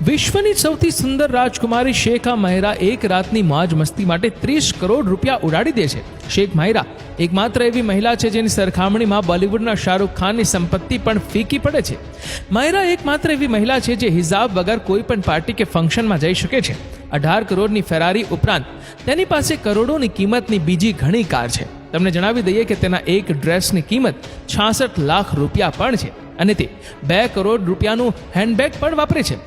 વિશ્વની સૌથી સુંદર રાજકુમારી શેખ માહિરા એક રાતની મોજ મસ્તી માટે 30 કરોડ રૂપિયા ઉડાડી દે છે. શેખ માહિરા એકમાત્ર એવી મહિલા છે જેની સરખામણીમાં બોલિવૂડના શાહરૂખ ખાનની સંપત્તિ પણ ફીકી પડે છે. માહિરા એકમાત્ર એવી મહિલા છે જે હિજાબ વગર કોઈ પણ પાર્ટી કે ફંક્શનમાં જઈ શકે છે. 18 કરોડની ફેરારી ઉપરાંત તેની પાસે કરોડોની કિંમતની બીજી ઘણી કાર છે. તમને જણાવી દઈએ કે તેના એક ડ્રેસની કિંમત 66 લાખ રૂપિયા પણ છે અને તે 2 કરોડ રૂપિયાનું હેન્ડબેગ પણ વાપરે છે.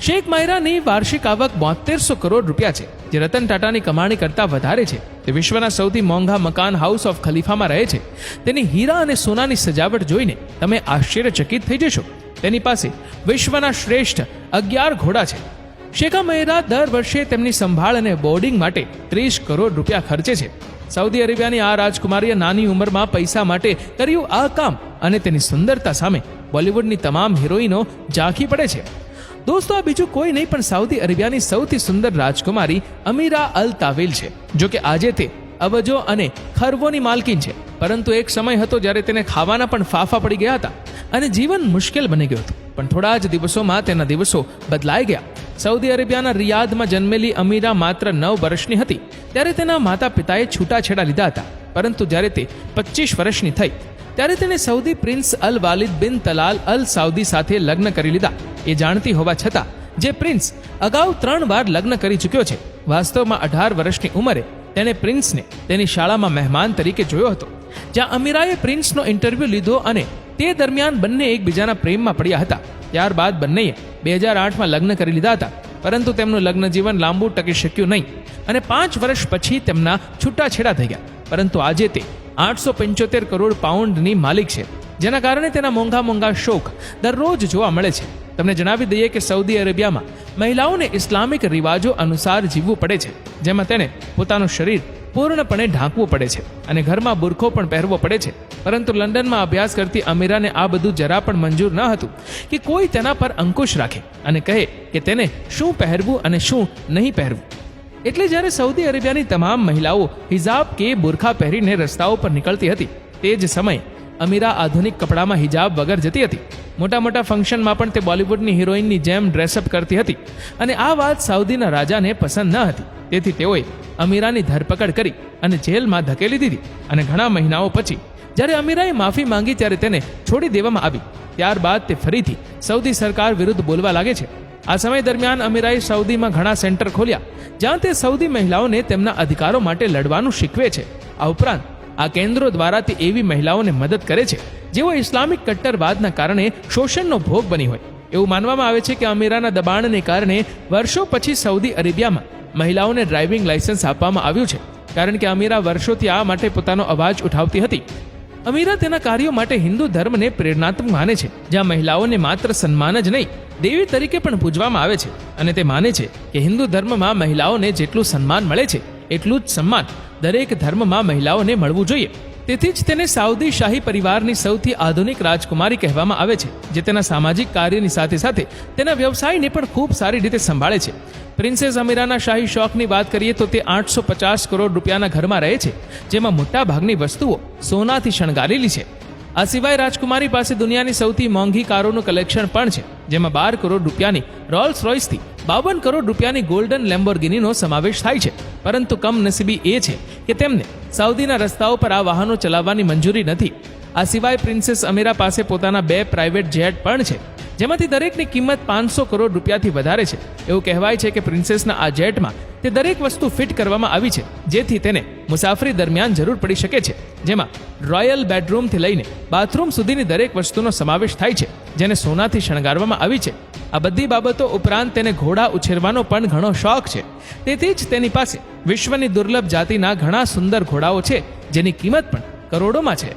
શેખ માહિરાની વાર્ષિક આવક 7200 કરોડ રૂપિયા છે, જે રતન ટાટાની કમાણી કરતાં વધારે છે. તે વિશ્વના સૌથી મોંઘા મકાન હાઉસ ઓફ ખલીફામાં રહે છે. તેની હીરા અને સોનાની સજાવટ જોઈને તમે આશ્ચર્યચકિત થઈ જશો. તેની પાસે વિશ્વના શ્રેષ્ઠ 11 ઘોડા છે. શેખ માહિરા દર વર્ષે તેમની સંભાળ અને બોર્ડિંગ માટે 30 કરોડ રૂપિયા ખર્ચે છે. સાઉદી અરેબિયાની આ રાજકુમારીએ નાની ઉંમરમાં પૈસા માટે કર્યું આ કામ અને તેની સુંદરતા સામે બોલિવૂડની તમામ હિરોઈનો ઝાંખી પડે છે. દોસ્તો, આ બીજું કોઈ નહીં પણ સાઉદી અરેબિયાની સૌથી સુંદર રાજકુમારી અમીરા અલ તાવિલ છે. જો કે આજે તે અબજો અને ખરબોની માલકીન છે, પરંતુ એક સમય હતો જ્યારે તેને ખાવાના પણ ફાફા પડી ગયા હતા અને જીવન મુશ્કેલ બની ગયું હતું. પણ થોડા જ દિવસોમાં તેના દિવસો બદલાઈ ગયા. સાઉદી અરેબિયાના રિયાદમાં જન્મેલી અમીરા માત્ર 9 વર્ષની હતી ત્યારે તેના માતા પિતાએ છૂટાછેડા લીધા હતા. પરંતુ જ્યારે તે 25 વર્ષની થઈ ત્યારે તેને સાઉદી પ્રિન્સ અલ વાલિદ બિન તલાલ અલ સાઉદી સાથે લગ્ન કરી લીધા. એ જાણતી હોવા છતાં જે પ્રિન્સ અગાઉ 3 વાર લગ્ન કરી ચૂક્યો છે. વાસ્તવમાં 18 વર્ષની ઉંમરે તેણે પ્રિન્સને તેની શાળામાં મહેમાન તરીકે જોયો હતો, જ્યાં અમીરાએ પ્રિન્સનો ઇન્ટરવ્યૂ લીધો અને તે દરમિયાન બંને એકબીજાના પ્રેમમાં પડ્યા હતા. ત્યારબાદ બંનેએ 2008માં લગ્ન કરી લીધા હતા, પરંતુ તેમનું લગ્ન જીવન લાંબુ ટકી શક્યું નહીં અને 5 વર્ષ પછી તેમના છૂટાછેડા થઈ ગયા. પરંતુ આજે તે 875 કરોડ પાઉન્ડની માલિક છે, જેના કારણે તેના મોંઘા શોખ દરરોજ જોવા મળે છે. તમને જણાવી દઈએ કે સાઉદી અરેબિયામાં મહિલાઓને ઇસ્લામિક રિવાજો અનુસાર જીવવું પડે છે, જેમાં તેને પોતાનું શરીર પૂર્ણપણે ઢાંકવું પડે છે અને ઘરમાં બુરખો પણ પહેરવો પડે છે. પરંતુ લંડનમાં અભ્યાસ કરતી અમીરાને આ બધું જરા પણ મંજૂર ન હતું કે કોઈ તેના પર અંકુશ રાખે અને કહે કે તેને શું પહેરવું અને શું નહીં પહેરવું. એટલે જ્યારે સાઉદી અરેબિયાની તમામ મહિલાઓ હિજાબ કે બુરખા પહેરીને રસ્તાઓ પર નીકળતી હતી, તે જ સમયે અમીરા આધુનિક કપડામાં હિજાબ વગર જતી હતી. મોટા ફંક્શનમાં પણ તે બોલિવૂડની હિરોઈનની જેમ ડ્રેસઅપ કરતી હતી અને આ વાત સાઉદીના રાજાને પસંદ ન હતી. તેથી તેઓએ અમીરાની ધરપકડ કરી અને જેલમાં ધકેલી દીધી અને ઘણા મહિનાઓ પછી જ્યારે અમીરાએ માફી માંગી ત્યારે તેને છોડી દેવામાં આવી. ત્યારબાદ તે ફરીથી સાઉદી સરકાર વિરુદ્ધ બોલવા લાગે છે. આ સમય દરમિયાન અમીરાએ સાઉદીમાં ઘણા સેન્ટર ખોલ્યા જ્યાં તે સાઉદી મહિલાઓને તેમના અધિકારો માટે લડવાનું શીખવે છે. આ ઉપરાંત આ કેન્દ્રો દ્વારા તે એવી મહિલાઓને મદદ કરે છે જેઓ ઇસ્લામિક કટ્ટરવાદના કારણે શોષણનો ભોગ બની હોય. એવું માનવામાં આવે છે કે અમીરાના દબાણને કારણે વર્ષો પછી સાઉદી અરેબિયામાં મહિલાઓને ડ્રાઇવિંગ લાયસન્સ આપવામાં આવ્યું છે, કારણ કે અમીરા વર્ષોથી આ માટે પોતાનો અવાજ ઉઠાવતી હતી. અમીરા તેના કાર્યો માટે હિન્દુ ધર્મને પ્રેરણાત્મક માને છે, જ્યાં મહિલાઓને માત્ર સન્માન જ નહીં, દેવી તરીકે પણ પૂજવામાં આવે છે. અને તે માને છે કે હિન્દુ ધર્મમાં મહિલાઓને જેટલું સન્માન મળે છે એટલું જ સન્માન દરેક ધર્મમાં મહિલાઓને મળવું જોઈએ. તેથી જ તેને સાઉદી શાહી પરિવારની સૌથી આધુનિક રાજકુમારી કહેવામાં આવે છે, જે તેના સામાજિક કાર્યની સાથે સાથે તેના વ્યવસાયને પણ ખૂબ સારી રીતે સંભાળે છે. પ્રિન્સેસ અમીરાના શાહી શોખની વાત કરીએ તો તે 850 કરોડ રૂપિયાના ઘરમાં રહે છે, જેમાં મોટા ભાગની વસ્તુઓ સોનાથી શણગારેલી છે. આ સિવાય રાજકુમારી પાસે દુનિયાની સૌથી મોંઘી કારોનું કલેક્શન પણ છે, જેમાં 12 કરોડ રૂપિયાની રોલ્સ રોયસથી 52 કરોડ રૂપિયાની ગોલ્ડન લેમ્બોર્ગિનીનો સમાવેશ થાય છે. પરંતુ કમનસીબી એ છે કે તેમને સાઉદીના રસ્તાઓ પર આ વાહનો ચલાવવાની મંજૂરી નથી. આ સિવાય પ્રિન્સેસ અમીરા પાસે પોતાના 2 પ્રાઇવેટ જેટ પણ છે, જેમાંથી દરેકની કિંમત 500 કરોડ રૂપિયાથી વધારે છે. એવું કહેવાય છે કે પ્રિન્સેસના આ જેટમાં તે દરેક વસ્તુ ફિટ કરવામાં આવી છે, જેથી તેને મુસાફરી દરમિયાન જરૂર પડી શકે છે, જેમાં રોયલ બેડરૂમથી લઈને બાથરૂમ સુધીની દરેક વસ્તુનો સમાવેશ થાય છે, જેને સોનાથી શણગારવામાં આવી છે. આ બધી બાબતો ઉપરાંત તેને ઘોડા ઉછેરવાનો પણ ઘણો શોખ છે. તેથી જ તેની પાસે વિશ્વની દુર્લભ જાતિના ઘણા સુંદર ઘોડાઓ છે, જેની કિંમત પણ કરોડોમાં છે.